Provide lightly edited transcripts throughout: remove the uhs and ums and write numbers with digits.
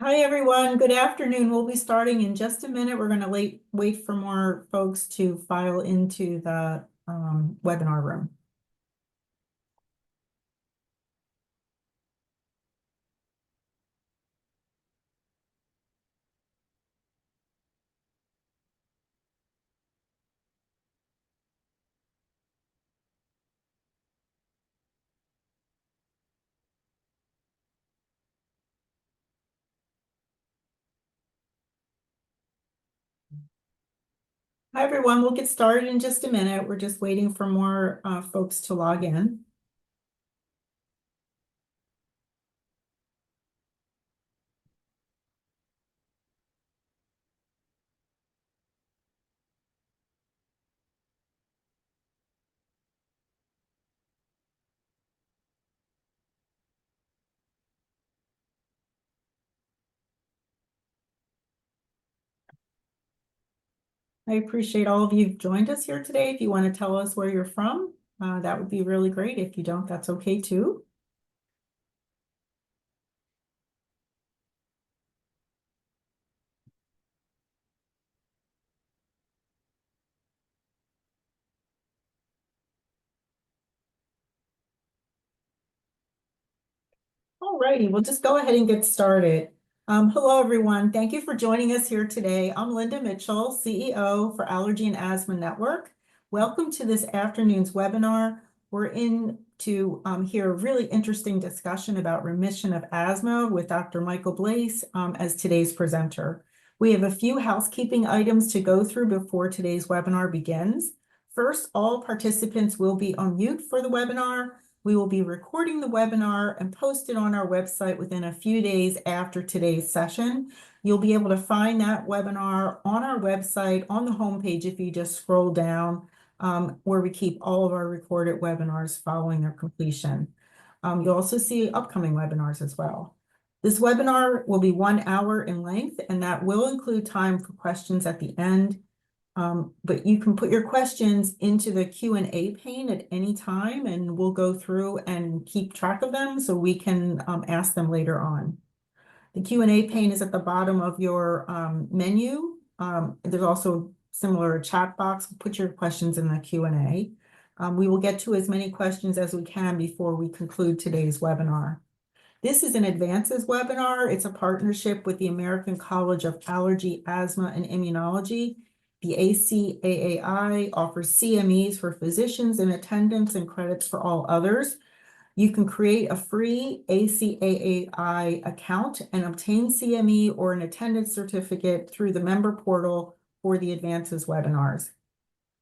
Hi, everyone. Good afternoon. We'll be starting in just a minute. We're going to wait for more folks to file into the webinar room. Hi, everyone. We'll get started in just a minute. We're just waiting for more folks to log in. I appreciate all of you who've joined us here today. If you want to tell us where you're from, that would be really great. If you don't, that's okay too. All righty, we'll just go ahead and get started. Hello, everyone. Thank you for joining us here today. I'm Linda Mitchell, CEO for Allergy and Asthma Network. Welcome to this afternoon's webinar. We're in to hear a really interesting discussion about remission of asthma with Dr. Michael Blaiss as today's presenter. We have a few housekeeping items to go through before today's webinar begins. First, all participants will be on mute for the webinar. We will be recording the webinar and post it on our website within a few days after today's session. You'll be able to find that webinar on our website on the homepage if you just scroll down where we keep all of our recorded webinars following their completion. You'll also see upcoming webinars as well. This webinar will be 1 hour in length, and that will include time for questions at the end. But you can put your questions into the Q&A pane at any time, and we'll go through and keep track of them so we can ask them later on. The Q&A pane is at the bottom of your menu. There's also similar chat box. Put your questions in the Q&A. We will get to as many questions as we can before we conclude today's webinar. This is an advances webinar. It's a partnership with the American College of Allergy, Asthma, and Immunology. The ACAAI offers CMEs for physicians in attendance and credits for all others. You can create a free ACAAI account and obtain CME or an attendance certificate through the member portal for the advances webinars.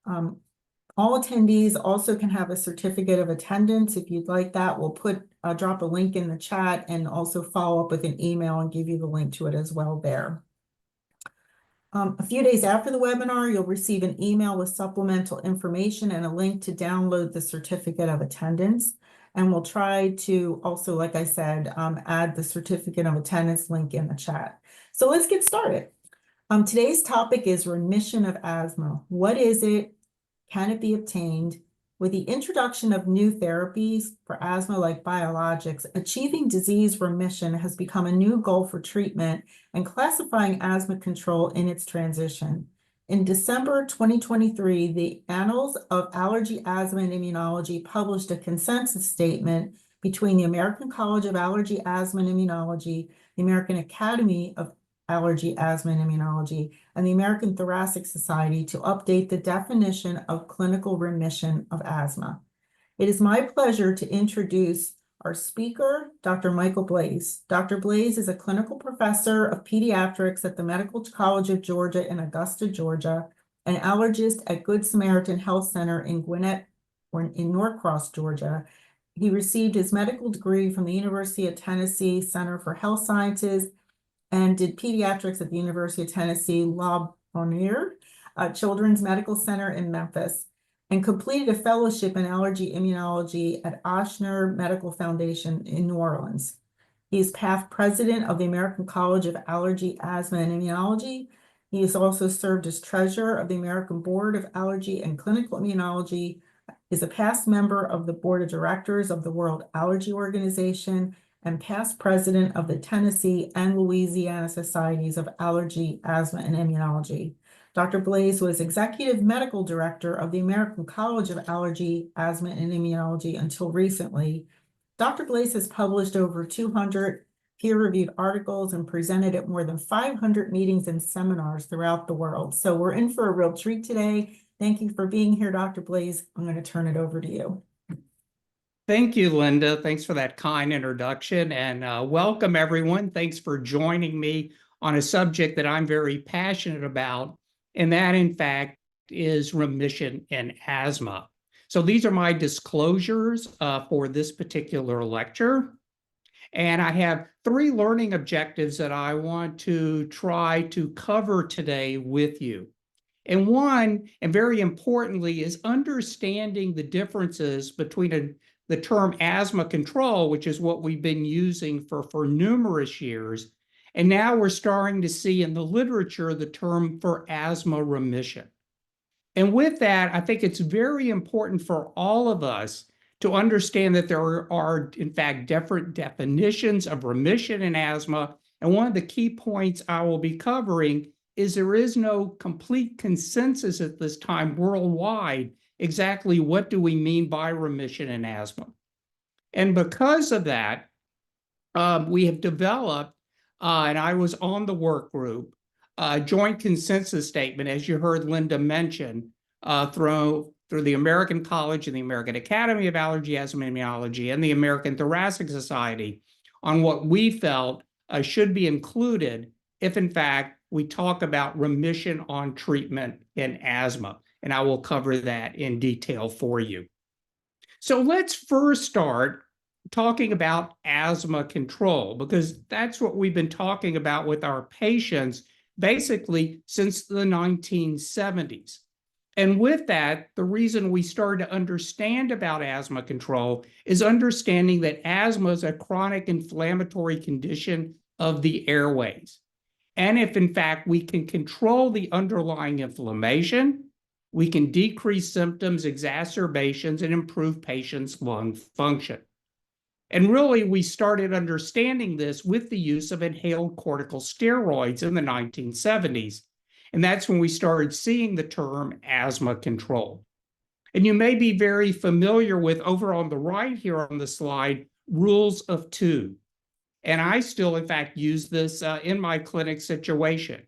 All attendees also can have a certificate of attendance. If you'd like that, we'll drop a link in the chat and also follow up with an email and give you the link to it as well there. A few days after the webinar, you'll receive an email with supplemental information and a link to download the certificate of attendance. And we'll try to also, like I said, add the certificate of attendance link in the chat. So let's get started. Today's topic is remission of asthma. What is it? Can it be obtained? With the introduction of new therapies for asthma like biologics, achieving disease remission has become a new goal for treatment and classifying asthma control in its transition. In December 2023, the Annals of Allergy, Asthma, and Immunology published a consensus statement between the American College of Allergy, Asthma, and Immunology, the American Academy of Allergy, Asthma, and Immunology, and the American Thoracic Society to update the definition of clinical remission of asthma. It is my pleasure to introduce our speaker, Dr. Michael Blaiss. Dr. Blaiss is a clinical professor of pediatrics at the Medical College of Georgia in Augusta, Georgia, an allergist at Good Samaritan Health Center in Gwinnett, or in Norcross, Georgia. He received his medical degree from the University of Tennessee Center for Health Sciences and did pediatrics at the University of Tennessee Bonheur Children's Medical Center in Memphis, and completed a fellowship in allergy immunology at Ochsner Medical Foundation in New Orleans. He is past president of the American College of Allergy, Asthma, and Immunology. He has also served as treasurer of the American Board of Allergy and Clinical Immunology, is a past member of the board of directors of the World Allergy Organization, and past president of the Tennessee and Louisiana Societies of Allergy, Asthma, and Immunology. Dr. Blaiss was executive medical director of the American College of Allergy, Asthma, and Immunology until recently. Dr. Blaiss has published over 200 peer-reviewed articles and presented at more than 500 meetings and seminars throughout the world. So we're in for a real treat today. Thank you for being here, Dr. Blaiss. I'm going to turn it over to you. Thank you, Linda. Thanks for that kind introduction, and welcome everyone. Thanks for joining me on a subject that I'm very passionate about, and that in fact is remission in asthma. So these are my disclosures for this particular lecture. And I have 3 learning objectives that I want to try to cover today with you. And one, and very importantly, is understanding the differences between the term asthma control, which is what we've been using for numerous years. And now we're starting to see in the literature the term for asthma remission. And with that, I think it's very important for all of us to understand that there are, in fact, different definitions of remission in asthma. And one of the key points I will be covering is there is no complete consensus at this time worldwide exactly what do we mean by remission in asthma. And because of that, we have developed, and I was on the work group, a joint consensus statement, as you heard Linda mention, through the American College and the American Academy of Allergy, Asthma Immunology, and the American Thoracic Society on what we felt should be included if, in fact, we talk about remission on treatment in asthma. And I will cover that in detail for you. So let's first start talking about asthma control, because that's what we've been talking about with our patients basically since the 1970s. And with that, the reason we started to understand about asthma control is understanding that asthma is a chronic inflammatory condition of the airways. And if, in fact, we can control the underlying inflammation, we can decrease symptoms, exacerbations, and improve patients' lung function. And really, we started understanding this with the use of inhaled corticosteroids in the 1970s. And that's when we started seeing the term asthma control. And you may be very familiar with, over on the right here on the slide, rules of 2. And I still, in fact, use this in my clinic situation.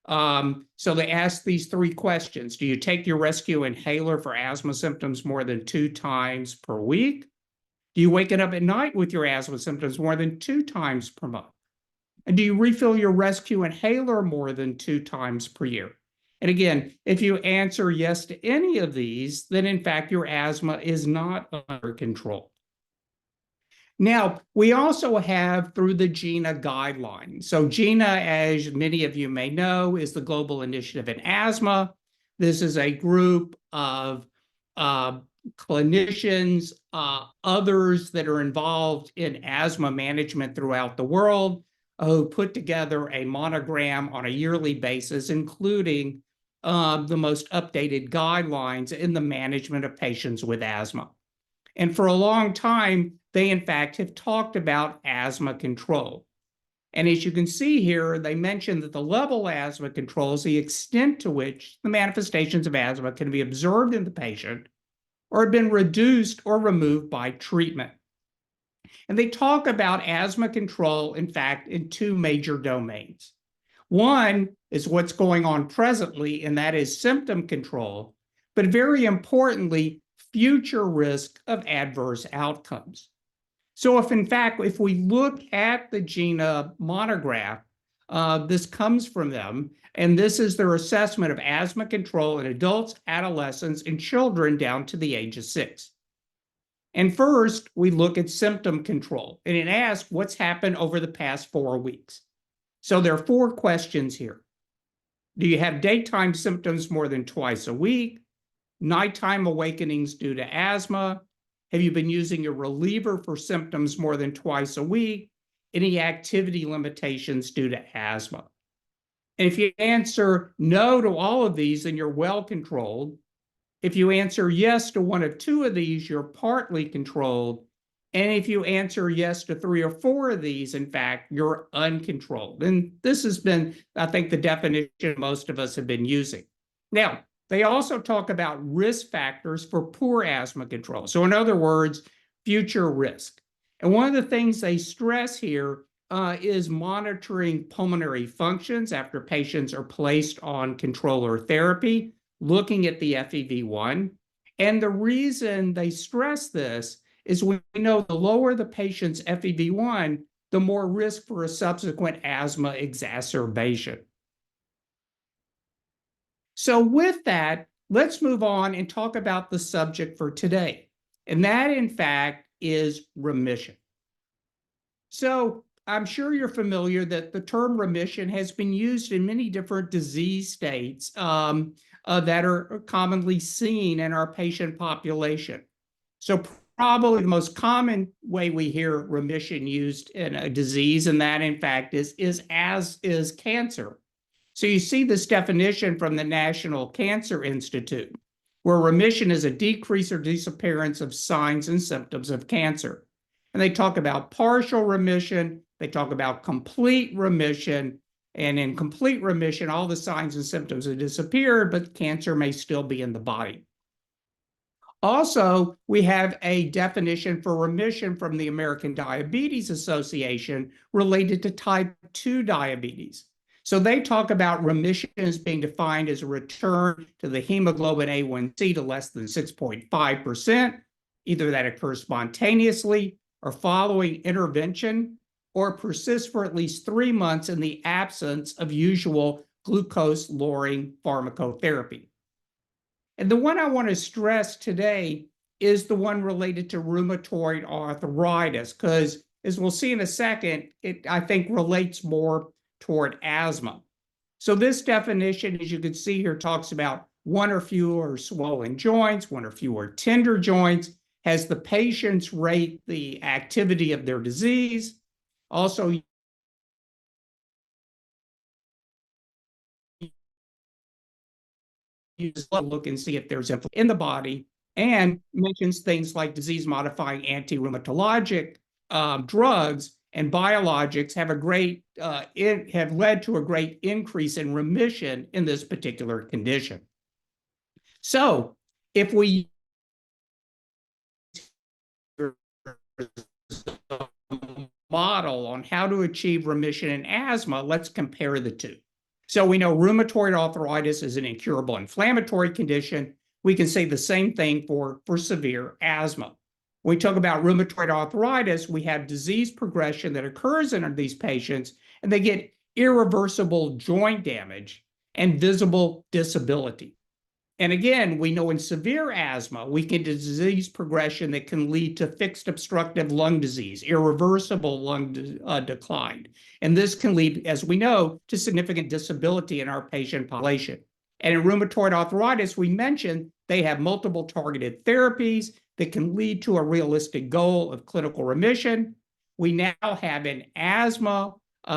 So they ask these 3 questions. Do you take your rescue inhaler for asthma symptoms more than 2 times per week? Do you wake up at night with your asthma symptoms more than 2 times per month? And do you refill your rescue inhaler more than 2 times per year? And again, if you answer yes to any of these, then in fact your asthma is not under control. Now, we also have through the GINA guidelines. So GINA, as many of you may know, is the Global Initiative in Asthma. This is a group of clinicians, others that are involved in asthma management throughout the world, who put together a monogram on a yearly basis, including the most updated guidelines in the management of patients with asthma. And for a long time, they in fact have talked about asthma control. And as you can see here, they mention that the level of asthma control is the extent to which the manifestations of asthma can be observed in the patient or have been reduced or removed by treatment. And they talk about asthma control, in fact, in 2 major domains. One is what's going on presently, and that is symptom control, but very importantly, future risk of adverse outcomes. So if we look at the GINA monograph, this comes from them, and this is their assessment of asthma control in adults, adolescents, and children down to the age of 6. And first, we look at symptom control, and it asks what's happened over the past 4 weeks. So there are 4 questions here. Do you have daytime symptoms more than twice a week? Nighttime awakenings due to asthma? Have you been using a reliever for symptoms more than twice a week? Any activity limitations due to asthma? And if you answer no to all of these, then you're well controlled. If you answer yes to one of 2 of these, you're partly controlled. And if you answer yes to 3 or 4 of these, in fact, you're uncontrolled. And this has been, I think, the definition most of us have been using. Now, they also talk about risk factors for poor asthma control. So in other words, future risk. And one of the things they stress here is monitoring pulmonary functions after patients are placed on controller therapy, looking at the FEV1. And the reason they stress this is we know the lower the patient's FEV1, the more risk for a subsequent asthma exacerbation. So with that, let's move on and talk about the subject for today. And that, in fact, is remission. So I'm sure you're familiar that the term remission has been used in many different disease states that are commonly seen in our patient population. So probably the most common way we hear remission used in a disease, and that in fact is cancer. So you see this definition from the National Cancer Institute, where remission is a decrease or disappearance of signs and symptoms of cancer. And they talk about partial remission, they talk about complete remission, and in complete remission, all the signs and symptoms have disappeared, but cancer may still be in the body. Also, we have a definition for remission from the American Diabetes Association related to type 2 diabetes. So they talk about remission as being defined as a return to the hemoglobin A1C to less than 6.5%, either that occurs spontaneously or following intervention, or persists for at least 3 months in the absence of usual glucose-lowering pharmacotherapy. And the one I want to stress today is the one related to rheumatoid arthritis, because as we'll see in a second, it, I think, relates more toward asthma. So this definition, as you can see here, talks about 1 or fewer swollen joints, 1 or fewer tender joints, has the patients rate the activity of their disease. Also, use a look and see if there's inflammation in the body, and mentions things like disease-modifying anti-rheumatologic drugs and biologics have have led to a great increase in remission in this particular condition. So if we model on how to achieve remission in asthma, let's compare the two. So we know rheumatoid arthritis is an incurable inflammatory condition. We can say the same thing for severe asthma. When we talk about rheumatoid arthritis, we have disease progression that occurs in these patients, and they get irreversible joint damage and visible disability. And again, we know in severe asthma, we get disease progression that can lead to fixed obstructive lung disease, irreversible lung decline. And this can lead, as we know, to significant disability in our patient population. And in rheumatoid arthritis, we mentioned they have multiple targeted therapies that can lead to a realistic goal of clinical remission. We now have in asthma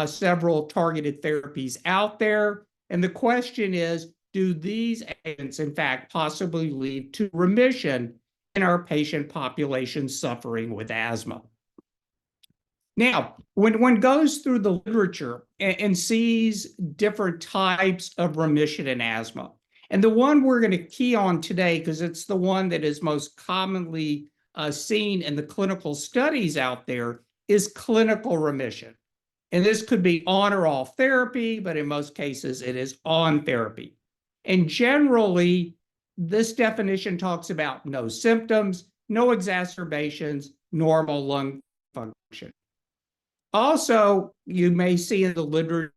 several targeted therapies out there. And the question is, do these agents, in fact, possibly lead to remission in our patient population suffering with asthma? Now, when one goes through the literature and sees different types of remission in asthma, and the one we're going to key on today, because it's the one that is most commonly seen in the clinical studies out there, is clinical remission. And this could be on or off therapy, but in most cases, it is on therapy. And generally, this definition talks about no symptoms, no exacerbations, normal lung function. Also, you may see in the literature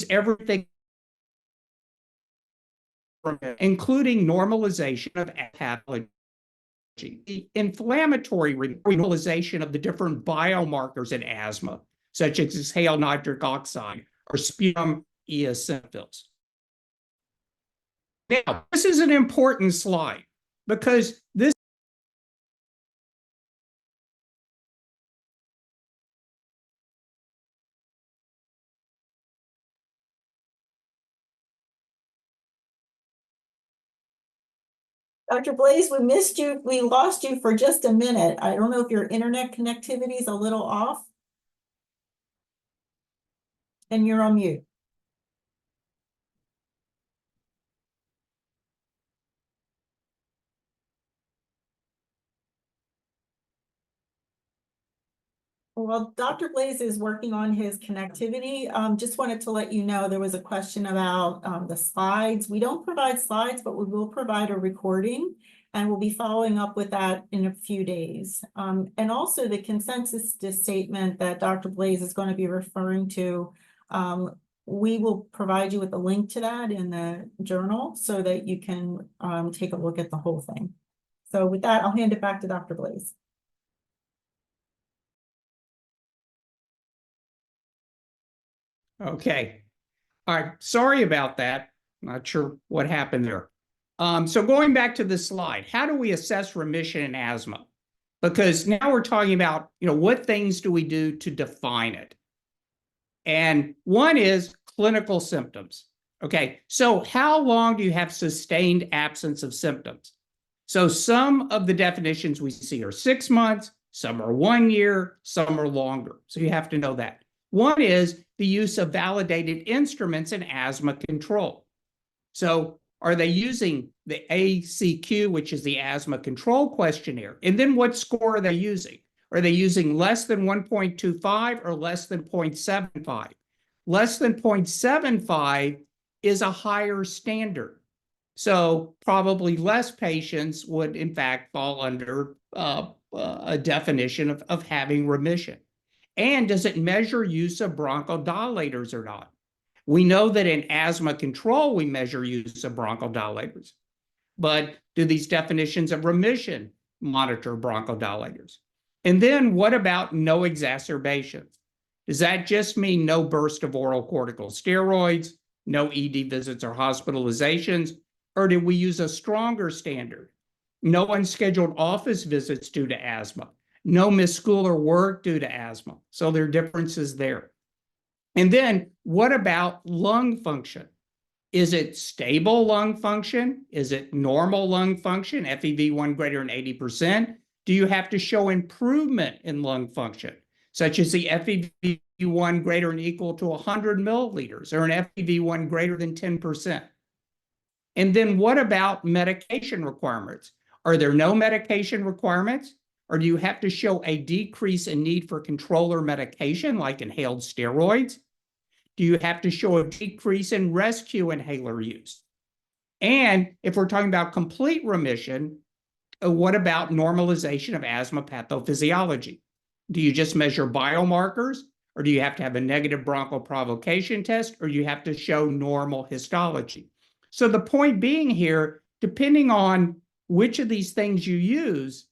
everything, including normalization of pathology, the inflammatory normalization of the different biomarkers in asthma, such as exhaled nitric oxide or sputum eosinophils. Now, this is an important slide because this Dr. Blaiss, we missed you. We lost you for just a minute. I don't know if your internet connectivity is a little off. And you're on mute. Well, Dr. Blaiss is working on his connectivity. Just wanted to let you know there was a question about the slides. We don't provide slides, but we will provide a recording, and we'll be following up with that in a few days. And also the consensus statement that Dr. Blaiss is going to be referring to, we will provide you with a link to that in the journal so that you can take a look at the whole thing. So with that, I'll hand it back to Dr. Blaiss. Okay. All right. Sorry about that. Not sure what happened there. So going back to the slide, how do we assess remission in asthma? Because now we're talking about, what things do we do to define it? And one is clinical symptoms. Okay. So how long do you have sustained absence of symptoms? So some of the definitions we see are 6 months, some are 1 year, some are longer. So you have to know that. One is the use of validated instruments in asthma control. So are they using the ACQ, which is the asthma control questionnaire? And then what score are they using? Are they using less than 1.25 or less than 0.75? Less than 0.75 is a higher standard. So probably less patients would, in fact, fall under a definition of having remission. And does it measure use of bronchodilators or not? We know that in asthma control, we measure use of bronchodilators. But do these definitions of remission monitor bronchodilators? And then what about no exacerbations? Does that just mean no burst of oral corticosteroids, no ED visits or hospitalizations? Or did we use a stronger standard? No unscheduled office visits due to asthma. No missed school or work due to asthma. So there are differences there. And then what about lung function? Is it stable lung function? Is it normal lung function, FEV1 greater than 80%? Do you have to show improvement in lung function, such as the FEV1 greater than or equal to 100 milliliters or an FEV1 greater than 10%? And then what about medication requirements? Are there no medication requirements? Or do you have to show a decrease in need for controller medication like inhaled steroids? Do you have to show a decrease in rescue inhaler use? And if we're talking about complete remission, what about normalization of asthma pathophysiology? Do you just measure biomarkers, or do you have to have a negative bronchial provocation test, or do you have to show normal histology? So the point being here, depending on which of these things you use,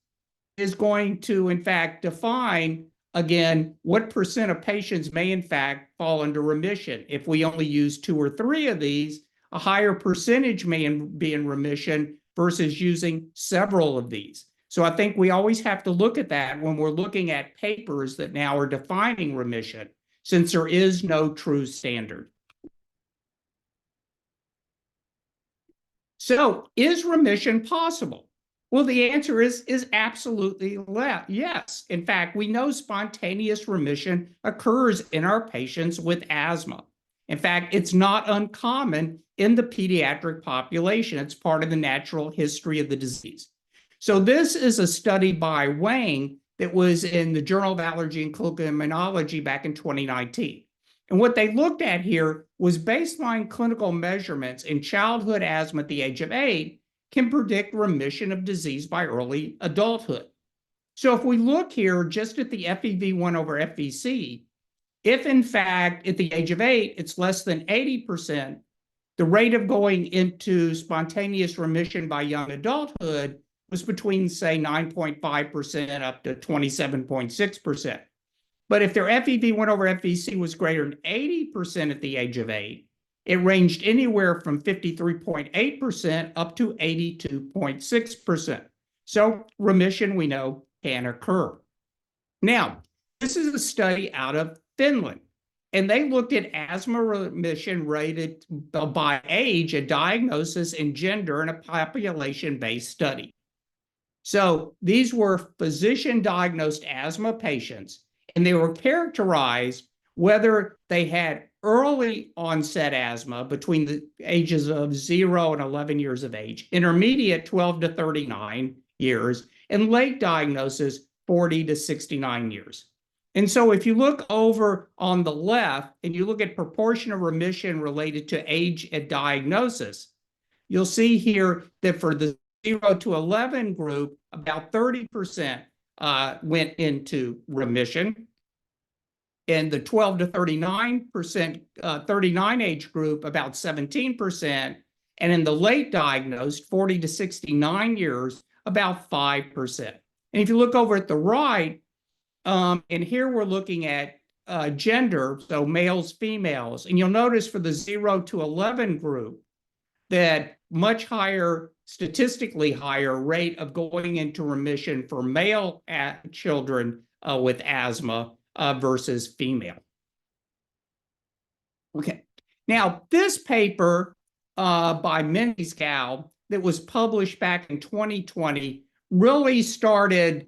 is going to, in fact, define, again, what percent of patients may, in fact, fall under remission. If we only use 2 or 3 of these, a higher percentage may be in remission versus using several of these. So I think we always have to look at that when we're looking at papers that now are defining remission, since there is no true standard. So is remission possible? Well, the answer is absolutely yes. In fact, we know spontaneous remission occurs in our patients with asthma. In fact, it's not uncommon in the pediatric population. It's part of the natural history of the disease. So this is a study by Wang that was in the Journal of Allergy and Clinical Immunology back in 2019. And what they looked at here was baseline clinical measurements in childhood asthma at the age of 8 can predict remission of disease by early adulthood. So if we look here just at the FEV1 over FVC, if in fact at the age of 8 it's less than 80%, the rate of going into spontaneous remission by young adulthood was between, say, 9.5% up to 27.6%. But if their FEV1 over FVC was greater than 80% at the age of 8, it ranged anywhere from 53.8% up to 82.6%. So remission, we know, can occur. Now, this is a study out of Finland. And they looked at asthma remission rated by age, a diagnosis, and gender in a population-based study. So these were physician-diagnosed asthma patients, and they were characterized whether they had early onset asthma between the ages of 0 and 11 years of age, intermediate 12 to 39 years, and late diagnosis 40 to 69 years. And so if you look over on the left and you look at proportion of remission related to age at diagnosis, you'll see here that for the 0 to 11 group, about 30% went into remission. In the 12 to 39 age group, about 17%. And in the late diagnosed, 40 to 69 years, about 5%. And if you look over at the right, and here we're looking at gender, so males, females, and you'll notice for the 0 to 11 group that much higher, statistically higher rate of going into remission for male children with asthma versus female. Okay, now this paper by Menzies-Gal that was published back in 2020 really started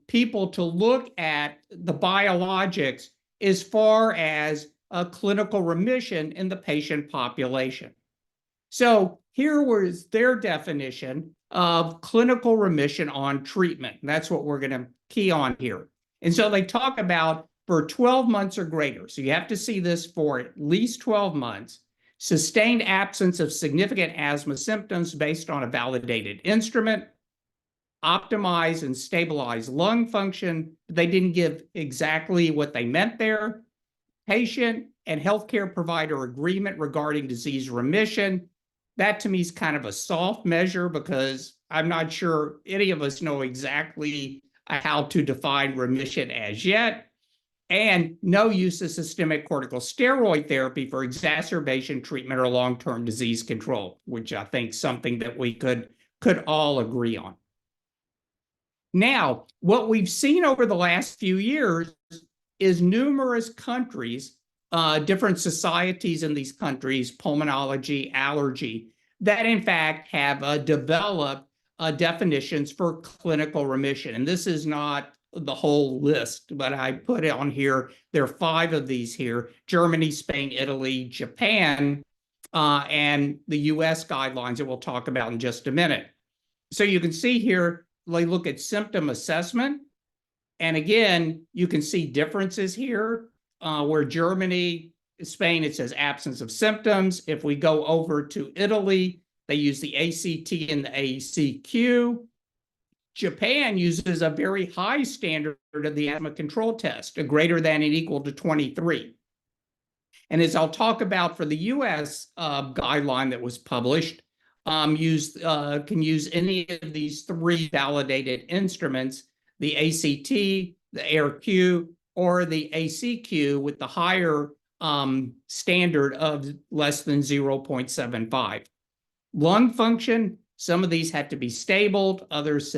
people to look at the biologics as far as a clinical remission in the patient population. So here was their definition of clinical remission on treatment. And that's what we're going to key on here. And so they talk about for 12 months or greater. So you have to see this for at least 12 months, sustained absence of significant asthma symptoms based on a validated instrument, optimize and stabilize lung function. They didn't give exactly what they meant there. Patient and healthcare provider agreement regarding disease remission. That to me is kind of a soft measure because I'm not sure any of us know exactly how to define remission as yet. And no use of systemic corticosteroid therapy for exacerbation treatment or long-term disease control, which I think is something that we could all agree on. Now, what we've seen over the last few years is numerous countries, different societies in these countries, pulmonology, allergy, that in fact have developed definitions for clinical remission. And this is not the whole list, but I put it on here. There are 5 of these here: Germany, Spain, Italy, Japan, and the US guidelines that we'll talk about in just a minute. So you can see here, they look at symptom assessment. And again, you can see differences here where Germany, Spain, it says absence of symptoms. If we go over to Italy, they use the ACT and the ACQ. Japan uses a very high standard of the asthma control test, a greater than and equal to 23. And as I'll talk about for the US guideline that was published, can use any of these 3 validated instruments, the ACT, the AirQ, or the ACQ with the higher standard of less than 0.75. Lung function, some of these had to be stabled, others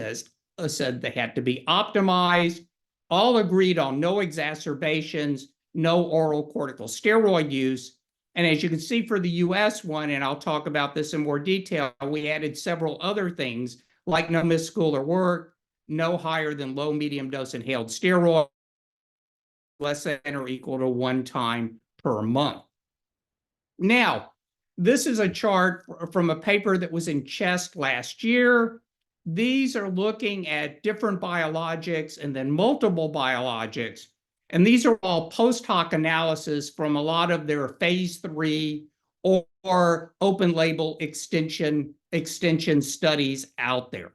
said they had to be optimized, all agreed on no exacerbations, no oral corticosteroid use. And as you can see for the US one, and I'll talk about this in more detail, we added several other things like no missed school or work, no higher than low medium dose inhaled steroid, less than or equal to 1 time per month. Now, this is a chart from a paper that was in CHEST last year. These are looking at different biologics and then multiple biologics. And these are all post hoc analysis from a lot of their phase 3 or open label extension studies out there.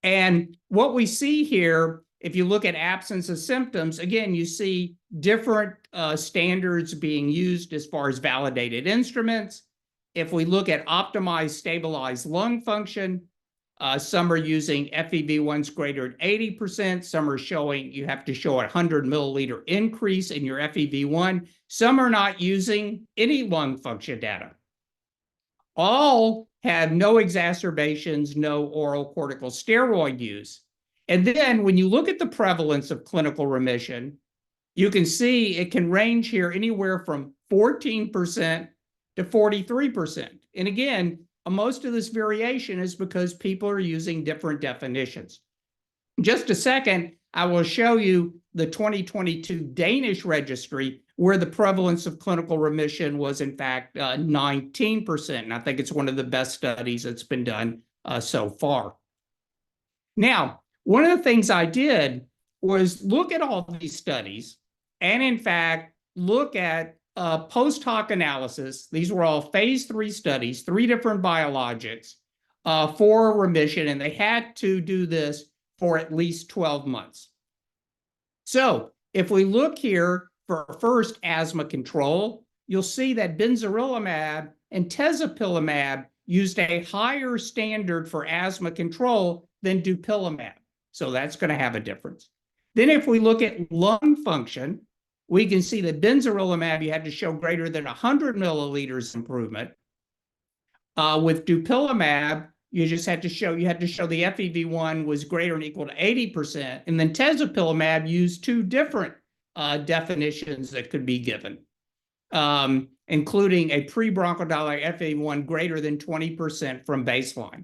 And what we see here, if you look at absence of symptoms, again, you see different standards being used as far as validated instruments. If we look at optimized, stabilized lung function, some are using FEV1s greater than 80%. Some are showing you have to show a 100 milliliter increase in your FEV1. Some are not using any lung function data. All have no exacerbations, no oral corticosteroid use. And then when you look at the prevalence of clinical remission, you can see it can range here anywhere from 14% to 43%. And again, most of this variation is because people are using different definitions. In just a second, I will show you the 2022 Danish registry where the prevalence of clinical remission was in fact 19%. And I think it's one of the best studies that's been done so far. Now, one of the things I did was look at all these studies and in fact look at post hoc analysis. These were all phase 3 studies, 3 different biologics for remission, and they had to do this for at least 12 months. So if we look here for first asthma control, you'll see that benzorilimab and tezepelumab used a higher standard for asthma control than dupilumab. So that's going to have a difference. Then if we look at lung function, we can see that benzorilimab, you had to show greater than 100 milliliters improvement. With dupilumab, you had to show the FEV1 was greater than or equal to 80%. And then tezepelumab used 2 different definitions that could be given, including a pre-bronchodilator FEV1 greater than 20% from baseline.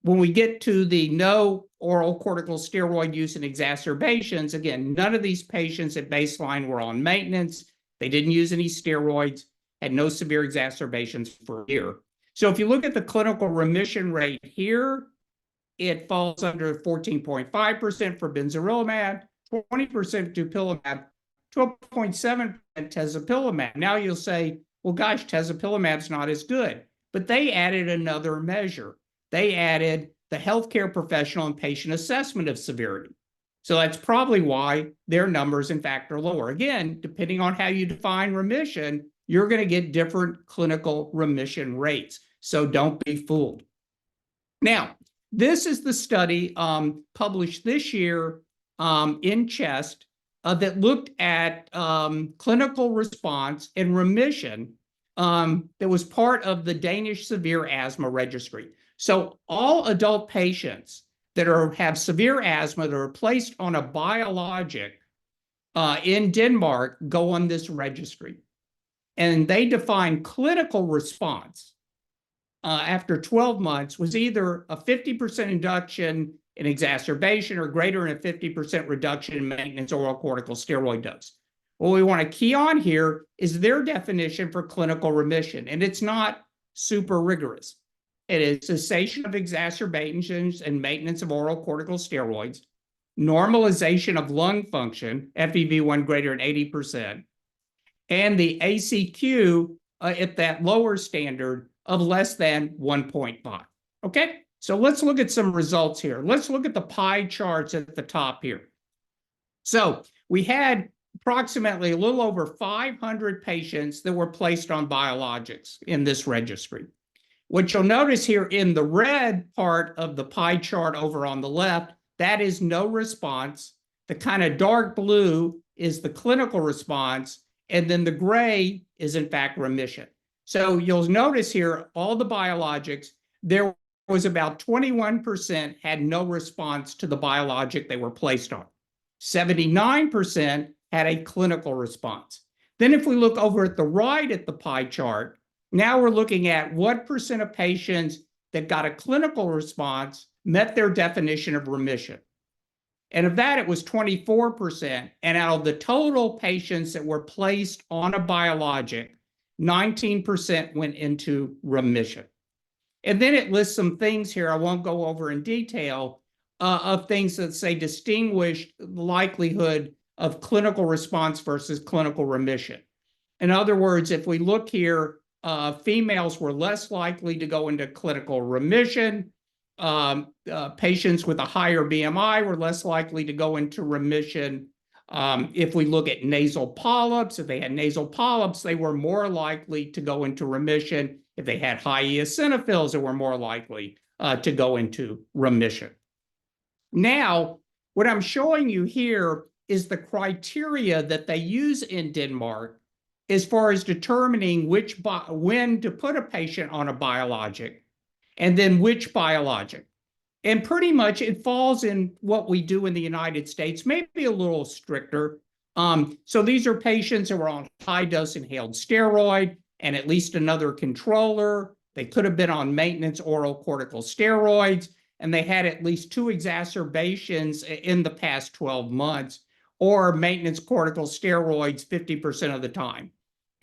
When we get to the no oral corticosteroid use and exacerbations, again, none of these patients at baseline were on maintenance. They didn't use any steroids, had no severe exacerbations for a year. So if you look at the clinical remission rate here, it falls under 14.5% for benzorilimab, 20% dupilumab, 12.7% tezepelumab. Now you'll say, well, gosh, tezepelumab's not as good. But they added another measure. They added the healthcare professional and patient assessment of severity. So that's probably why their numbers, in fact, are lower. Again, depending on how you define remission, you're going to get different clinical remission rates. So don't be fooled. Now, this is the study published this year in CHEST that looked at clinical response and remission that was part of the Danish Severe Asthma Registry. So all adult patients that have severe asthma that are placed on a biologic in Denmark go on this registry. And they define clinical response after 12 months was either a 50% induction in exacerbation or greater than a 50% reduction in maintenance oral corticosteroid dose. What we want to key on here is their definition for clinical remission, and it's not super rigorous. It is cessation of exacerbations and maintenance of oral corticosteroids, normalization of lung function, FEV1 greater than 80%, and the ACQ at that lower standard of less than 1.5. Okay, so let's look at some results here. Let's look at the pie charts at the top here. So we had approximately a little over 500 patients that were placed on biologics in this registry. What you'll notice here in the red part of the pie chart over on the left, that is no response. The kind of dark blue is the clinical response, and then the gray is in fact remission. So you'll notice here, all the biologics, there was about 21% had no response to the biologic they were placed on. 79% had a clinical response. Then if we look over at the right at the pie chart, now we're looking at what percent of patients that got a clinical response met their definition of remission. And of that, it was 24%. And out of the total patients that were placed on a biologic, 19% went into remission. And then it lists some things here I won't go over in detail of things that say distinguish the likelihood of clinical response versus clinical remission. In other words, if we look here, females were less likely to go into clinical remission. Patients with a higher BMI were less likely to go into remission. If we look at nasal polyps, if they had nasal polyps, they were more likely to go into remission. If they had high eosinophils, they were more likely to go into remission. Now, what I'm showing you here is the criteria that they use in Denmark as far as determining when to put a patient on a biologic and then which biologic. And pretty much it falls in what we do in the United States, maybe a little stricter. So these are patients who were on high-dose inhaled steroid and at least another controller. They could have been on maintenance oral corticosteroids, and they had at least 2 exacerbations in the past 12 months, or maintenance corticosteroids 50% of the time.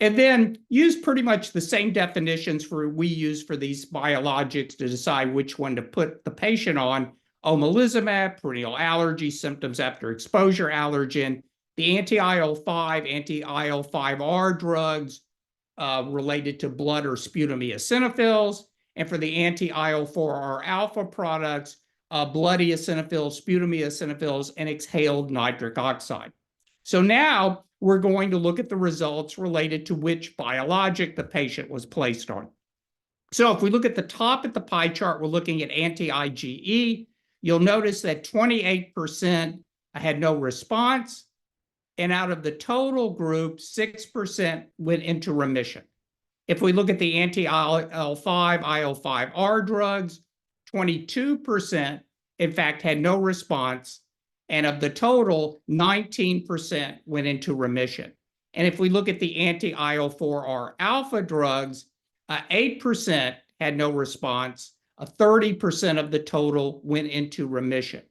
And then use pretty much the same definitions we use for these biologics to decide which one to put the patient on: omalizumab, perennial allergy, symptoms after exposure allergen, the anti-IL-5, anti-IL-5R drugs related to blood or sputum eosinophils, and for the anti-IL-4R alpha products, blood eosinophils, sputum eosinophils, and exhaled nitric oxide. So now we're going to look at the results related to which biologic the patient was placed on. So if we look at the top at the pie chart, we're looking at anti-IgE. You'll notice that 28% had no response, and out of the total group, 6% went into remission. If we look at the anti-IL-5, IL-5R drugs, 22%, in fact, had no response, and of the total, 19% went into remission. And if we look at the anti-IL-4R alpha drugs, 8% had no response, 30% of the total went into remission.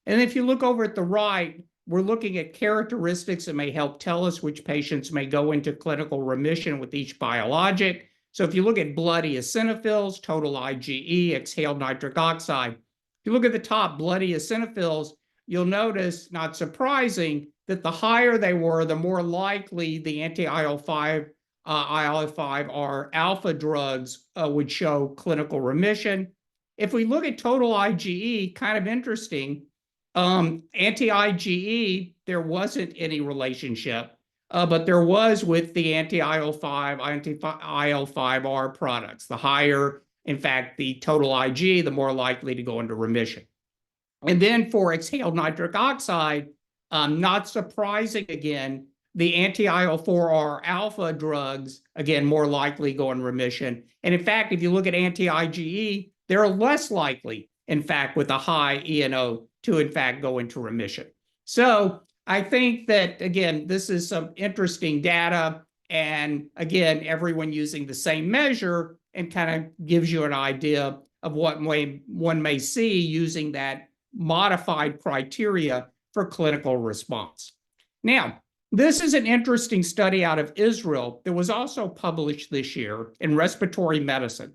And if you look over at the right, we're looking at characteristics that may help tell us which patients may go into clinical remission with each biologic. So if you look at blood eosinophils, total IgE, exhaled nitric oxide, if you look at the top, blood eosinophils, you'll notice, not surprising, that the higher they were, the more likely the anti-IL-5, IL-5R alpha drugs would show clinical remission. If we look at total IgE, kind of interesting, anti-IgE, there wasn't any relationship, but there was with the anti-IL-5, anti-IL-5R products. The higher, in fact, the total IgE, the more likely to go into remission. And then for exhaled nitric oxide, not surprising again, the anti-IL-4R alpha drugs, again, more likely go in remission. And in fact, if you look at anti-IgE, they're less likely, in fact, with a high ENO to, in fact, go into remission. So I think that, again, this is some interesting data. And again, everyone using the same measure, and kind of gives you an idea of what one may see using that modified criteria for clinical response. Now, this is an interesting study out of Israel that was also published this year in Respiratory Medicine.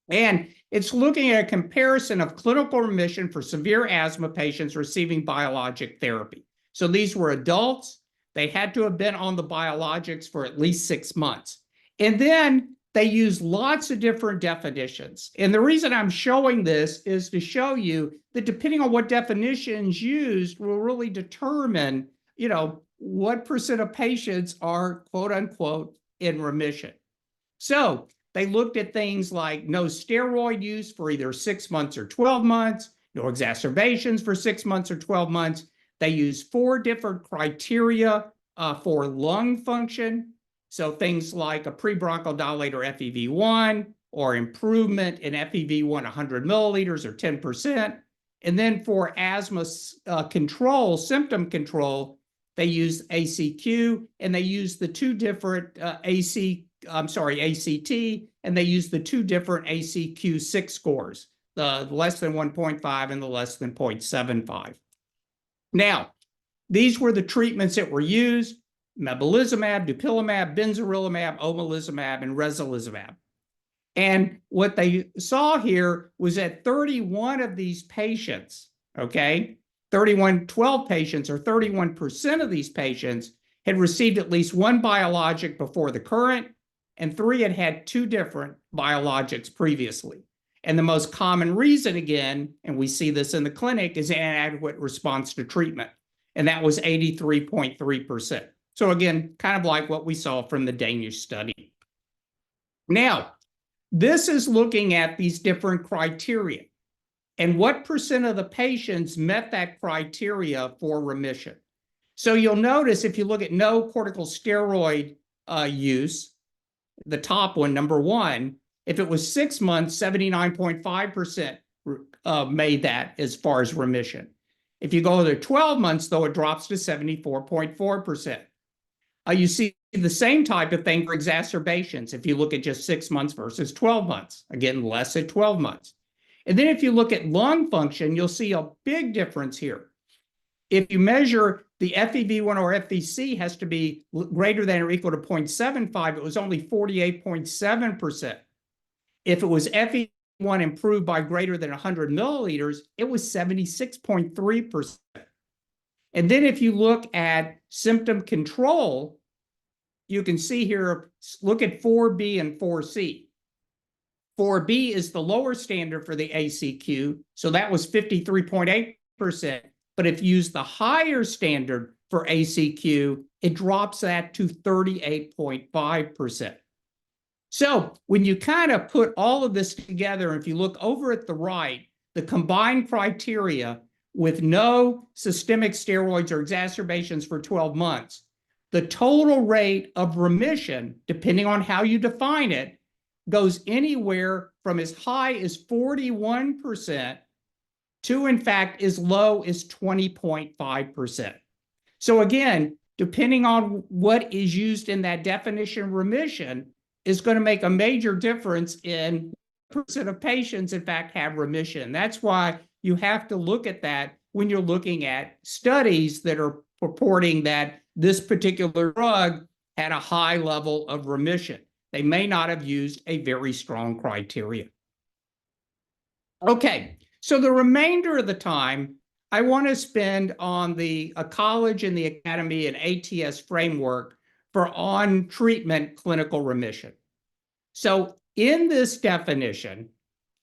And it's looking at a comparison of clinical remission for severe asthma patients receiving biologic therapy. So these were adults. They had to have been on the biologics for at least 6 months. And then they use lots of different definitions. And the reason I'm showing this is to show you that depending on what definitions used will really determine, what percent of patients are, quote unquote, in remission. So they looked at things like no steroid use for either 6 months or 12 months, no exacerbations for 6 months or 12 months. They used 4 different criteria for lung function. So things like a pre-bronchodilator FEV1, or improvement in FEV1 100 milliliters or 10%. And then for asthma control, symptom control, they used ACQ, and they used the 2 different ACT, and they used the 2 different ACQ-6 scores, the less than 1.5 and the less than 0.75. Now, these were the treatments that were used: mepolizumab, dupilumab, benzorilimab, omalizumab, and resilizumab. And what they saw here was that 31 of these patients, 12 patients, or 31% of these patients had received at least 1 biologic before the current, and 3 had had 2 different biologics previously. And the most common reason, again, and we see this in the clinic, is inadequate response to treatment. And that was 83.3%. So again, kind of like what we saw from the Danish study. Now, this is looking at these different criteria and what percent of the patients met that criteria for remission. So you'll notice if you look at no corticosteroid use, the top one, number 1, if it was 6 months, 79.5% made that as far as remission. If you go to 12 months, though, it drops to 74.4%. You see the same type of thing for exacerbations if you look at just 6 months versus 12 months. Again, less at 12 months. And then if you look at lung function, you'll see a big difference here. If you measure the FEV1 or FVC has to be greater than or equal to 0.75, it was only 48.7%. If it was FEV1 improved by greater than 100 milliliters, it was 76.3%. And then if you look at symptom control, you can see here, look at 4B and 4C. 4B is the lower standard for the ACQ, so that was 53.8%. But if you use the higher standard for ACQ, it drops that to 38.5%. So when you kind of put all of this together, if you look over at the right, the combined criteria with no systemic steroids or exacerbations for 12 months, the total rate of remission, depending on how you define it, goes anywhere from as high as 41% to, in fact, as low as 20.5%. So again, depending on what is used in that definition of remission is going to make a major difference in percent of patients, in fact, have remission. That's why you have to look at that when you're looking at studies that are purporting that this particular drug had a high level of remission. They may not have used a very strong criteria. Okay, so the remainder of the time, I want to spend on the college and the academy and ATS framework for on-treatment clinical remission. So in this definition,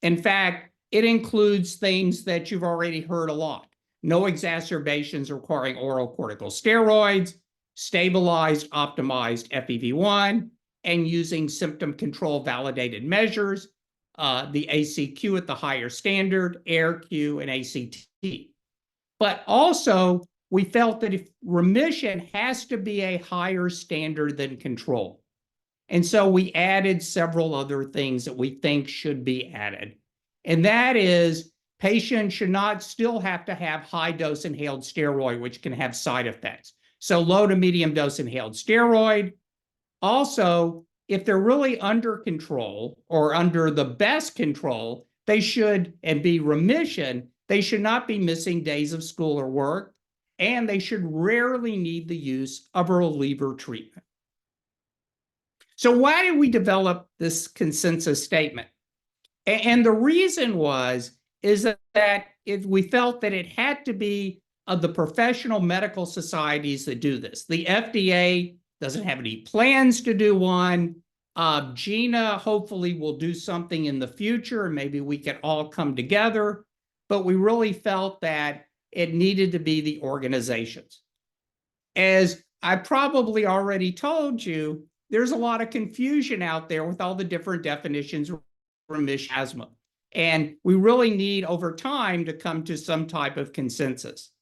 in fact, it includes things that you've already heard a lot. No exacerbations requiring oral corticosteroids, stabilized, optimized FEV1, and using symptom control validated measures, the ACQ at the higher standard, AIR-Q, and ACT. But also, we felt that if remission has to be a higher standard than control. And so we added several other things that we think should be added. And that is, patients should not still have to have high-dose inhaled steroid, which can have side effects. So low to medium dose inhaled steroid. Also, if they're really under control or under the best control, they should, and be remission, they should not be missing days of school or work, and they should rarely need the use of a reliever treatment. So why did we develop this consensus statement? And the reason is that we felt that it had to be of the professional medical societies that do this. The FDA doesn't have any plans to do one. GINA hopefully will do something in the future, and maybe we can all come together. But we really felt that it needed to be the organizations. As I probably already told you, there's a lot of confusion out there with all the different definitions of remission asthma. And we really need, over time, to come to some type of consensus.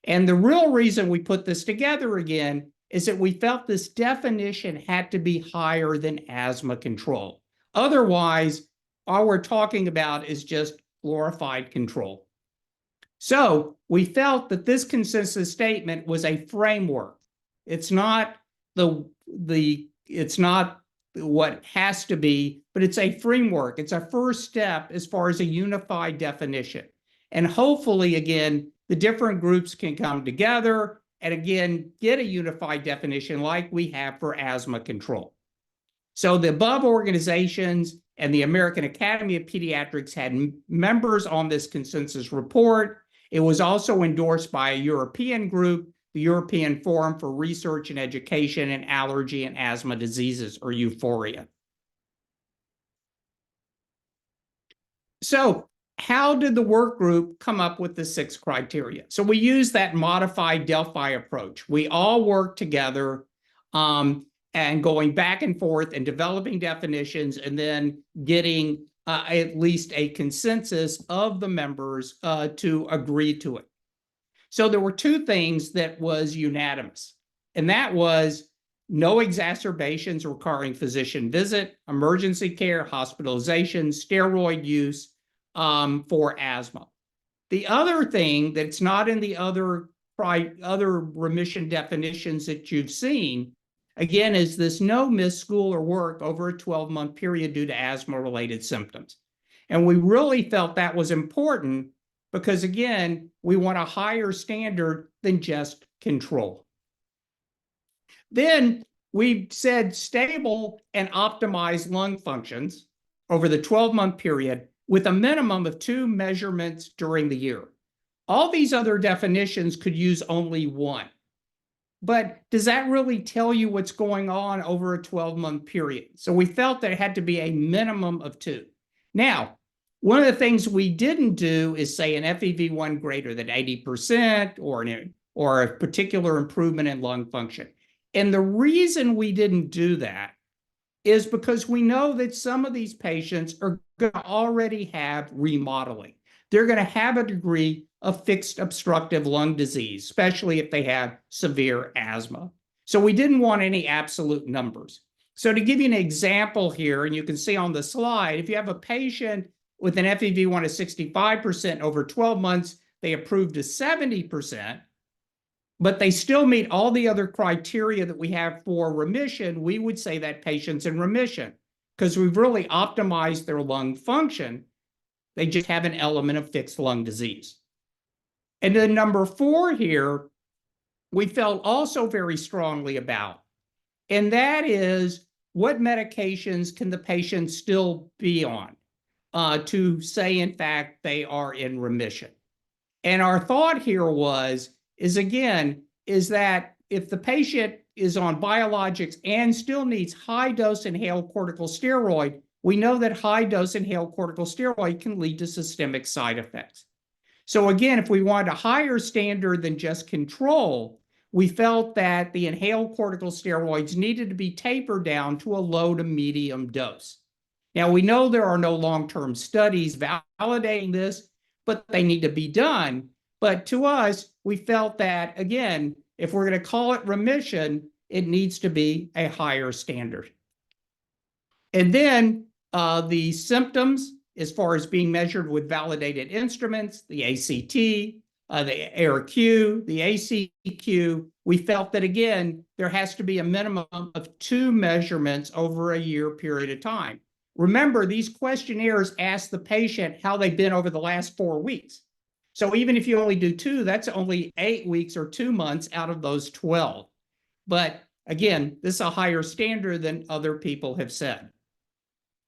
And the real reason we put this together again is that we felt this definition had to be higher than asthma control. Otherwise, all we're talking about is just glorified control. So we felt that this consensus statement was a framework. It's not it's not what has to be, but it's a framework. It's a first step as far as a unified definition. And hopefully, again, the different groups can come together and, again, get a unified definition like we have for asthma control. So the above organizations and the American Academy of Pediatrics had members on this consensus report. It was also endorsed by a European group, the European Forum for Research and Education in Allergy and Asthma Diseases, or EUPHORIA. So how did the work group come up with the 6 criteria? So we used that modified Delphi approach. We all worked together and going back and forth and developing definitions and then getting at least a consensus of the members to agree to it. So there were 2 things that was unanimous, and that was no exacerbations requiring physician visit, emergency care, hospitalization, steroid use for asthma. The other thing that's not in the other remission definitions that you've seen, again, is this no miss school or work over a 12-month period due to asthma-related symptoms. And we really felt that was important because, again, we want a higher standard than just control. Then we said stable and optimized lung functions over the 12-month period with a minimum of 2 measurements during the year. All these other definitions could use only one. But does that really tell you what's going on over a 12-month period? So we felt that it had to be a minimum of 2. Now, one of the things we didn't do is say an FEV1 greater than 80% or a particular improvement in lung function. And the reason we didn't do that is because we know that some of these patients are going to already have remodeling. They're going to have a degree of fixed obstructive lung disease, especially if they have severe asthma. So we didn't want any absolute numbers. So to give you an example here, and you can see on the slide, if you have a patient with an FEV1 of 65% over 12 months, they improved to 70%, but they still meet all the other criteria that we have for remission, we would say that patient's in remission because we've really optimized their lung function. They just have an element of fixed lung disease. And then number 4 here, we felt also very strongly about, and that is what medications can the patient still be on to say, in fact, they are in remission. And our thought here is that if the patient is on biologics and still needs high-dose inhaled corticosteroid, we know that high-dose inhaled corticosteroid can lead to systemic side effects. So again, if we wanted a higher standard than just control, we felt that the inhaled corticosteroids needed to be tapered down to a low to medium dose. Now, we know there are no long-term studies validating this, but they need to be done. But to us, we felt that, again, if we're going to call it remission, it needs to be a higher standard. And then the symptoms, as far as being measured with validated instruments, the ACT, the AirQ, the ACQ, we felt that, again, there has to be a minimum of 2 measurements over a year period of time. Remember, these questionnaires ask the patient how they've been over the last 4 weeks. So even if you only do 2, that's only 8 weeks or 2 months out of those 12. But again, this is a higher standard than other people have said.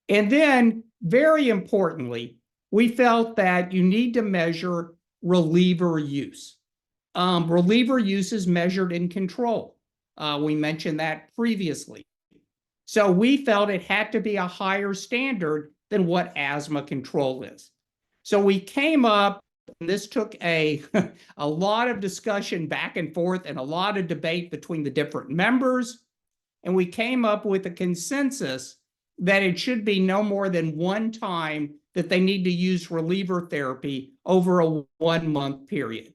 And then, very importantly, we felt that you need to measure reliever use. Reliever use is measured in control. We mentioned that previously. So we felt it had to be a higher standard than what asthma control is. So we came up, and this took a lot of discussion back and forth and a lot of debate between the different members, and we came up with a consensus that it should be no more than 1 time that they need to use reliever therapy over a 1-month period.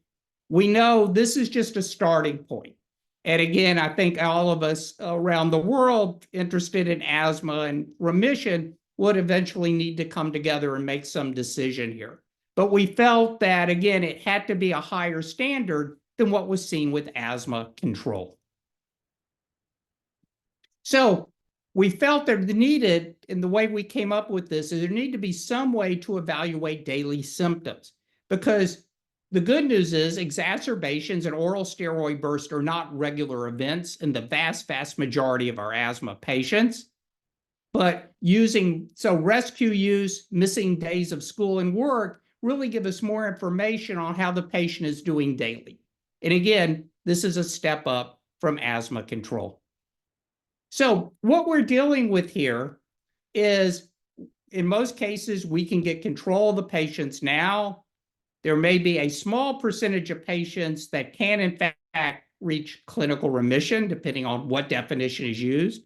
We know this is just a starting point. And again, I think all of us around the world interested in asthma and remission would eventually need to come together and make some decision here. But we felt that, again, it had to be a higher standard than what was seen with asthma control. So we felt that there needed, and the way we came up with this, is there needed to be some way to evaluate daily symptoms. Because the good news is exacerbations and oral steroid bursts are not regular events in the vast, vast majority of our asthma patients. But rescue use, missing days of school and work really give us more information on how the patient is doing daily. And again, this is a step up from asthma control. So what we're dealing with here is, in most cases, we can get control of the patients now. There may be a small percentage of patients that can, in fact, reach clinical remission, depending on what definition is used.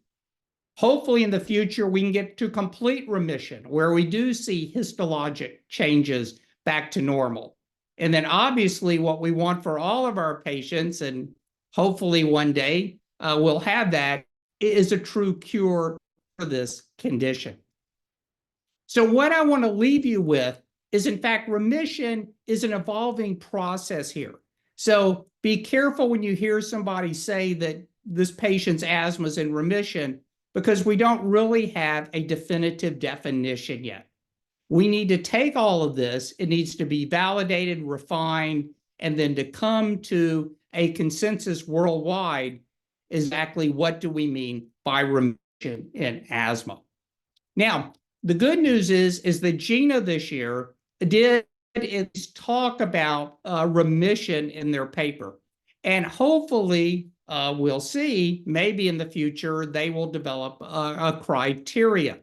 Hopefully, in the future, we can get to complete remission, where we do see histologic changes back to normal. And then, obviously, what we want for all of our patients, and hopefully one day we'll have that, is a true cure for this condition. So what I want to leave you with is in fact, remission is an evolving process here. So be careful when you hear somebody say that this patient's asthma is in remission, because we don't really have a definitive definition yet. We need to take all of this, it needs to be validated, refined, and then to come to a consensus worldwide, exactly what do we mean by remission in asthma. Now, the good news is that GINA this year did talk about remission in their paper. And hopefully, we'll see, maybe in the future, they will develop a criteria.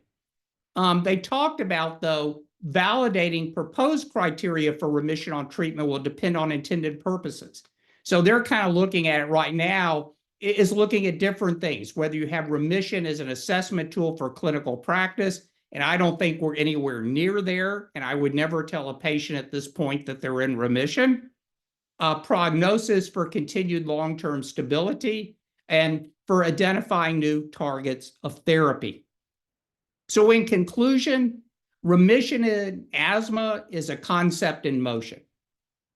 They talked about, though, validating proposed criteria for remission on treatment will depend on intended purposes. So they're kind of looking at it right now, is looking at different things, whether you have remission as an assessment tool for clinical practice, and I don't think we're anywhere near there, and I would never tell a patient at this point that they're in remission. Prognosis for continued long-term stability, and for identifying new targets of therapy. So in conclusion, remission in asthma is a concept in motion.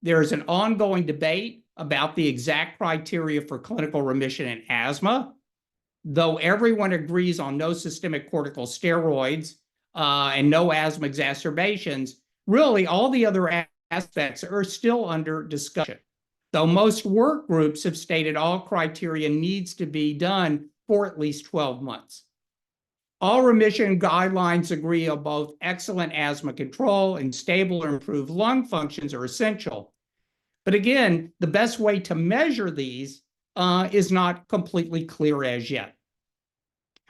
There is an ongoing debate about the exact criteria for clinical remission in asthma, though everyone agrees on no systemic corticosteroids and no asthma exacerbations. Really, all the other aspects are still under discussion, though most work groups have stated all criteria needs to be done for at least 12 months. All remission guidelines agree on both excellent asthma control and stable or improved lung functions are essential. But again, the best way to measure these is not completely clear as yet.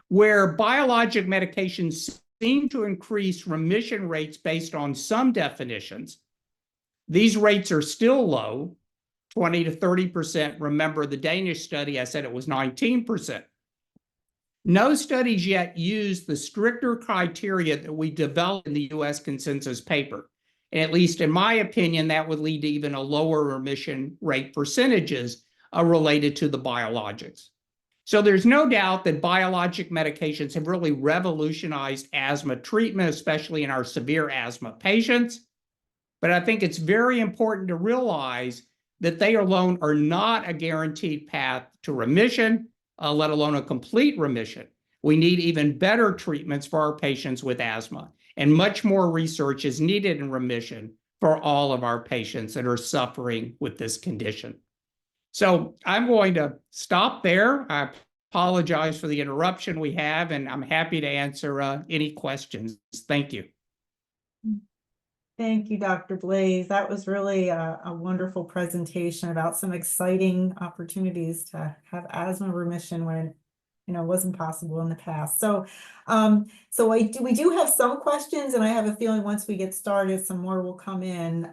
Where biologic medications seem to increase remission rates based on some definitions, these rates are still low, 20 to 30%. Remember the Danish study, I said it was 19%. No studies yet use the stricter criteria that we developed in the US consensus paper. And at least in my opinion, that would lead to even a lower remission rate percentages related to the biologics. So there's no doubt that biologic medications have really revolutionized asthma treatment, especially in our severe asthma patients. But I think it's very important to realize that they alone are not a guaranteed path to remission, let alone a complete remission. We need even better treatments for our patients with asthma, and much more research is needed in remission for all of our patients that are suffering with this condition. So I'm going to stop there. I apologize for the interruption we have, and I'm happy to answer any questions. Thank you. Thank you, Dr. Blaiss. That was really a wonderful presentation about some exciting opportunities to have asthma remission when it wasn't possible in the past. So, we do have some questions, and I have a feeling once we get started, some more will come in.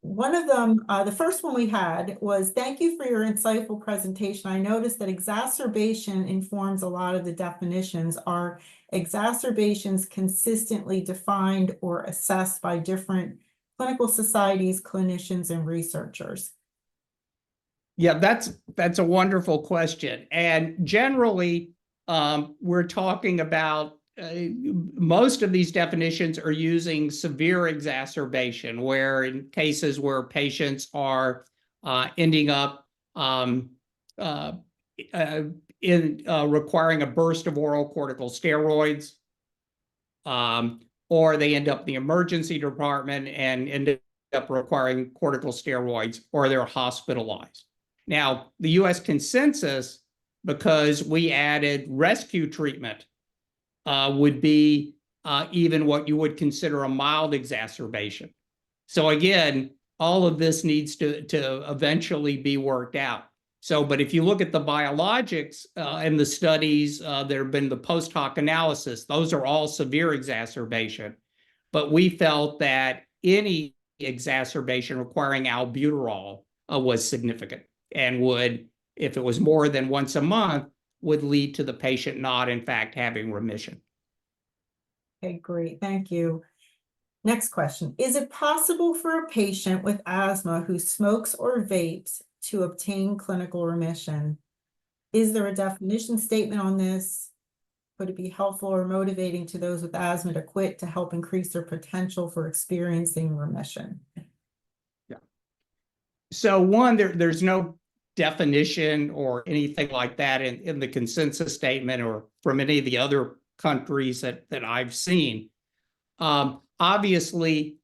One of them, the first one we had was, thank you for your insightful presentation. I noticed that exacerbation informs a lot of the definitions. Are exacerbations consistently defined or assessed by different clinical societies, clinicians, and researchers? Yeah, that's a wonderful question. And generally, we're talking about most of these definitions are using severe exacerbation, where in cases where patients are ending up requiring a burst of oral corticosteroids, or they end up in the emergency department and end up requiring corticosteroids, or they're hospitalized. Now, the US consensus, because we added rescue treatment, would be even what you would consider a mild exacerbation. So again, all of this needs to eventually be worked out. So, but if you look at the biologics and the studies, there have been the post hoc analysis, those are all severe exacerbation. But we felt that any exacerbation requiring albuterol was significant and would, if it was more than once a month, would lead to the patient not, in fact, having remission. Okay, great. Thank you. Next question. Is it possible for a patient with asthma who smokes or vapes to obtain clinical remission? Is there a definition statement on this? Could it be helpful or motivating to those with asthma to quit to help increase their potential for experiencing remission? Yeah. So one, there's no definition or anything like that in the consensus statement or from any of the other countries that I've seen. Obviously,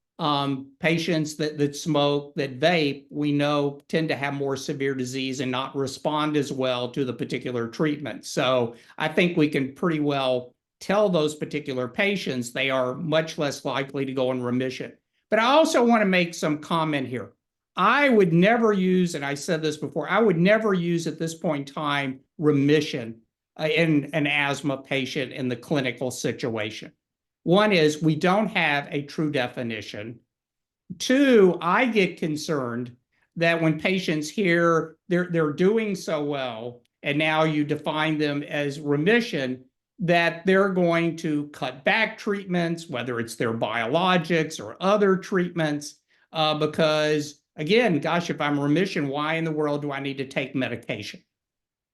patients that smoke, that vape, we know tend to have more severe disease and not respond as well to the particular treatment. So I think we can pretty well tell those particular patients they are much less likely to go in remission. But I also want to make some comment here. I would never use, and I said this before, I would never use at this point in time remission in an asthma patient in the clinical situation. One is we don't have a true definition. Two, I get concerned that when patients hear they're doing so well, and now you define them as remission, that they're going to cut back treatments, whether it's their biologics or other treatments, because again, gosh, if I'm remission, why in the world do I need to take medication?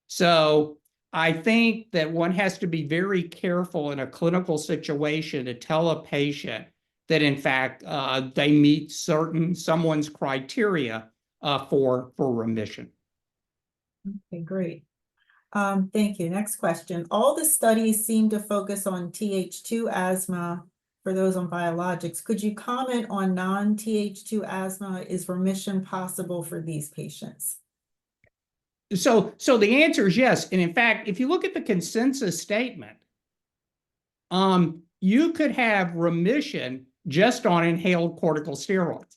So I think that one has to be very careful in a clinical situation to tell a patient that, in fact, they meet someone's criteria for remission. Okay, great. Thank you. Next question. All the studies seem to focus on Th2 asthma for those on biologics. Could you comment on non-Th2 asthma? Is remission possible for these patients? So the answer is yes. And in fact, if you look at the consensus statement, you could have remission just on inhaled corticosteroids.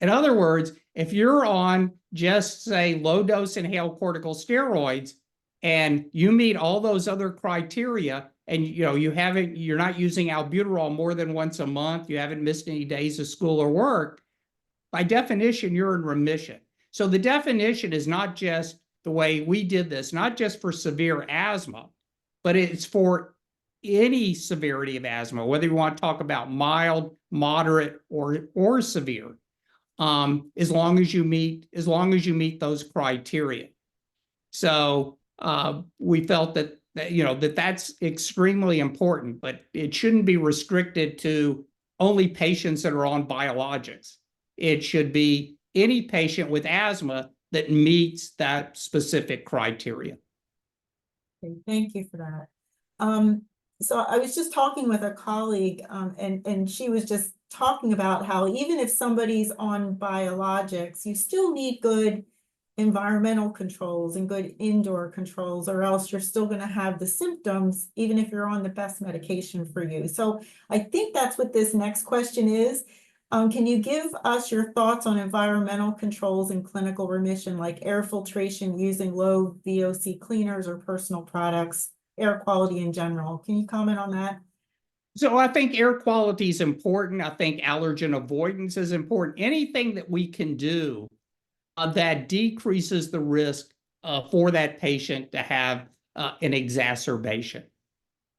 In other words, if you're on just say low dose inhaled corticosteroids and you meet all those other criteria and you're not using albuterol more than once a month, you haven't missed any days of school or work, by definition, you're in remission. So the definition is not just the way we did this, not just for severe asthma, but it's for any severity of asthma, whether you want to talk about mild, moderate, or severe, as long as you meet those criteria. So we felt that that's extremely important, but it shouldn't be restricted to only patients that are on biologics. It should be any patient with asthma that meets that specific criteria. Okay, thank you for that. So I was just talking with a colleague, and she was just talking about how even if somebody's on biologics, you still need good environmental controls and good indoor controls, or else you're still going to have the symptoms, even if you're on the best medication for you. So I think that's what this next question is. Can you give us your thoughts on environmental controls in clinical remission, like air filtration using low VOC cleaners or personal products, air quality in general? Can you comment on that? So I think air quality is important. I think allergen avoidance is important. Anything that we can do that decreases the risk for that patient to have an exacerbation.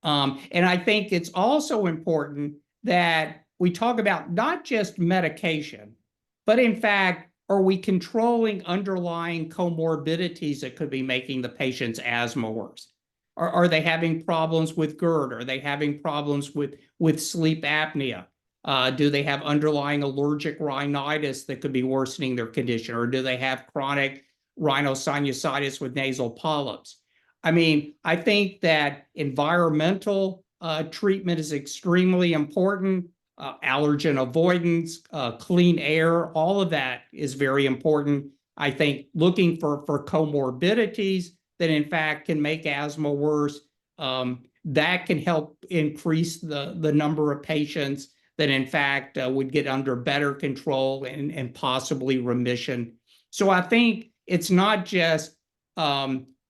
And I think it's also important that we talk about not just medication, but in fact, are we controlling underlying comorbidities that could be making the patient's asthma worse? Are they having problems with GERD? Are they having problems with sleep apnea? Do they have underlying allergic rhinitis that could be worsening their condition? Or do they have chronic rhinosinusitis with nasal polyps? I mean, I think that environmental treatment is extremely important. Allergen avoidance, clean air, all of that is very important. I think looking for comorbidities that in fact can make asthma worse, that can help increase the number of patients that in fact would get under better control and possibly remission. So I think it's not just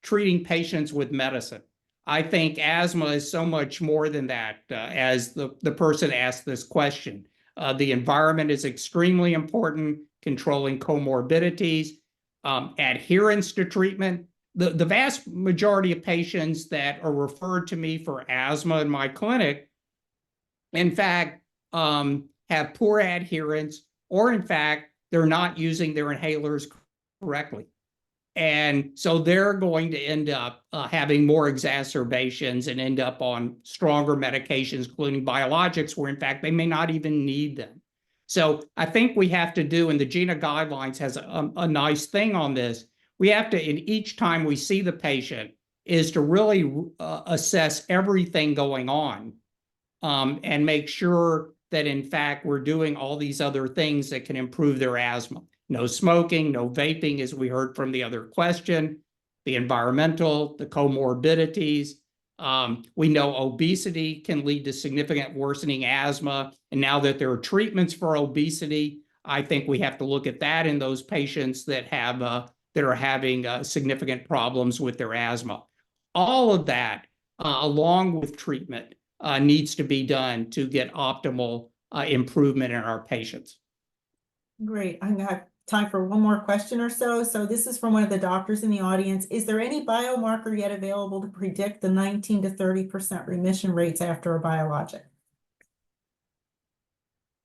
treating patients with medicine. I think asthma is so much more than that, as the person asked this question. The environment is extremely important, controlling comorbidities, adherence to treatment. The vast majority of patients that are referred to me for asthma in my clinic, in fact, have poor adherence, or in fact, they're not using their inhalers correctly. And so they're going to end up having more exacerbations and end up on stronger medications, including biologics, where in fact they may not even need them. So I think we have to do, and the GINA guidelines has a nice thing on this. We have to, in each time we see the patient, is to really assess everything going on and make sure that in fact we're doing all these other things that can improve their asthma. No smoking, no vaping, as we heard from the other question, the environmental, the comorbidities. We know obesity can lead to significant worsening asthma. And now that there are treatments for obesity, I think we have to look at that in those patients that have that are having significant problems with their asthma. All of that, along with treatment, needs to be done to get optimal improvement in our patients. Great. I got time for one more question or so. So this is from one of the doctors in the audience. Is there any biomarker yet available to predict the 19 to 30% remission rates after a biologic?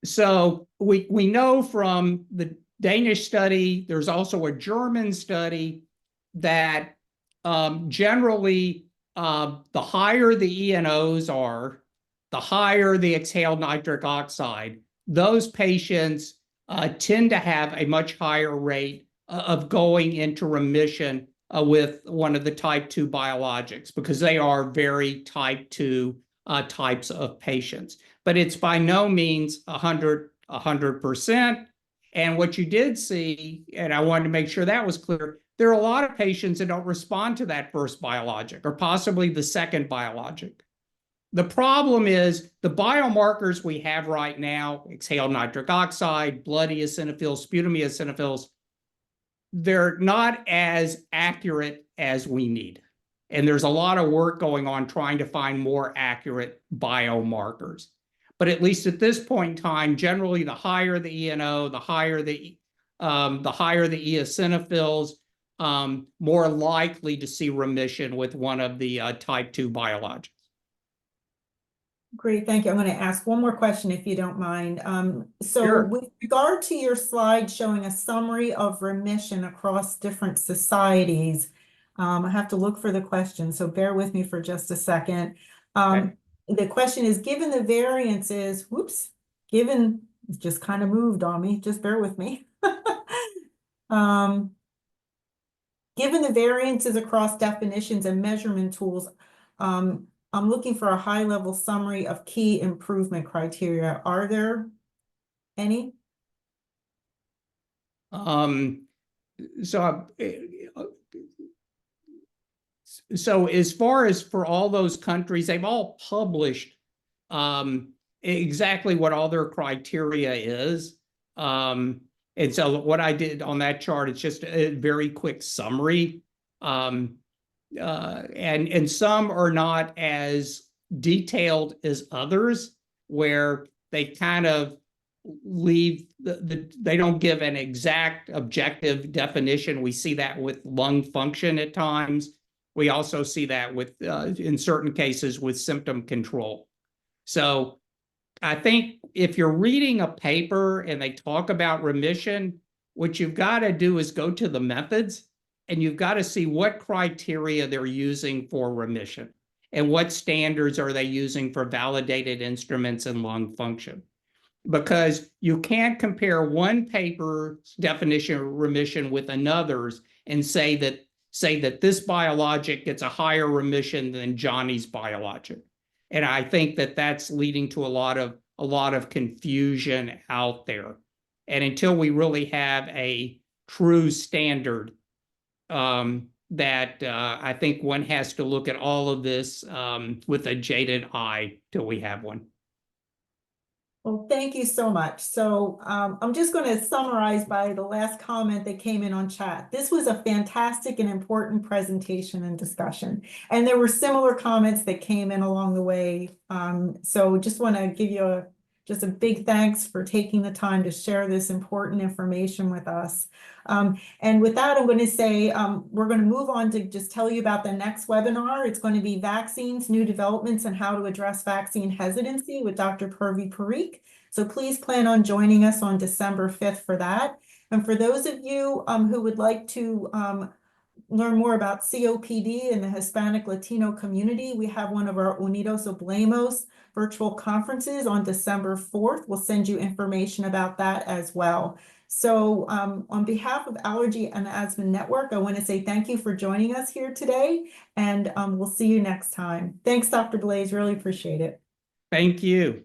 So we know from the Danish study, there's also a German study that generally the higher the ENOs are, the higher the exhaled nitric oxide, those patients tend to have a much higher rate of going into remission with one of the type 2 biologics, because they are very type 2 types of patients. But it's by no means 100%. And what you did see, and I wanted to make sure that was clear, there are a lot of patients that don't respond to that first biologic or possibly the second biologic. The problem is the biomarkers we have right now, exhaled nitric oxide, blood eosinophils, sputum eosinophils, they're not as accurate as we need. And there's a lot of work going on trying to find more accurate biomarkers. But at least at this point in time, generally the higher the ENO, the higher the eosinophils, more likely to see remission with one of the type 2 biologics. Great, thank you. I'm going to ask one more question if you don't mind. Sure. With regard to your slide showing a summary of remission across different societies, I have to look for the question, so bear with me for just a second. Okay. The question is, given the variances, given, it just kind of moved on me, just bear with me. Given the variances across definitions and measurement tools, I'm looking for a high-level summary of key improvement criteria. Are there any? So as far as for all those countries, they've all published exactly what all their criteria is. And so what I did on that chart, it's just a very quick summary. And some are not as detailed as others, where they kind of leave they don't give an exact objective definition. We see that with lung function at times. We also see that with in certain cases with symptom control. So I think if you're reading a paper and they talk about remission, what you've got to do is go to the methods, and you've got to see what criteria they're using for remission and what standards are they using for validated instruments in lung function. Because you can't compare one paper's definition of remission with another's and say that this biologic gets a higher remission than Johnny's biologic. And I think that that's leading to a lot of confusion out there. And until we really have a true standard, I think one has to look at all of this with a jaded eye till we have one. Well, thank you so much. So I'm just going to summarize by the last comment that came in on chat. This was a fantastic and important presentation and discussion. And there were similar comments that came in along the way. So just want to give you just a big thanks for taking the time to share this important information with us. And with that, I'm going to say we're going to move on to just tell you about the next webinar. It's going to be Vaccines, New Developments, and How to Address Vaccine Hesitancy with Dr. Purvi Parikh. So please plan on joining us on December 5th for that. And for those of you who would like to learn more about COPD in the Hispanic Latino community, we have one of our Unidos Hablemos virtual conferences on December 4th. We'll send you information about that as well. So on behalf of Allergy and Asthma Network, I want to say thank you for joining us here today, and we'll see you next time. Thanks, Dr. Blaiss. Really appreciate it. Thank you.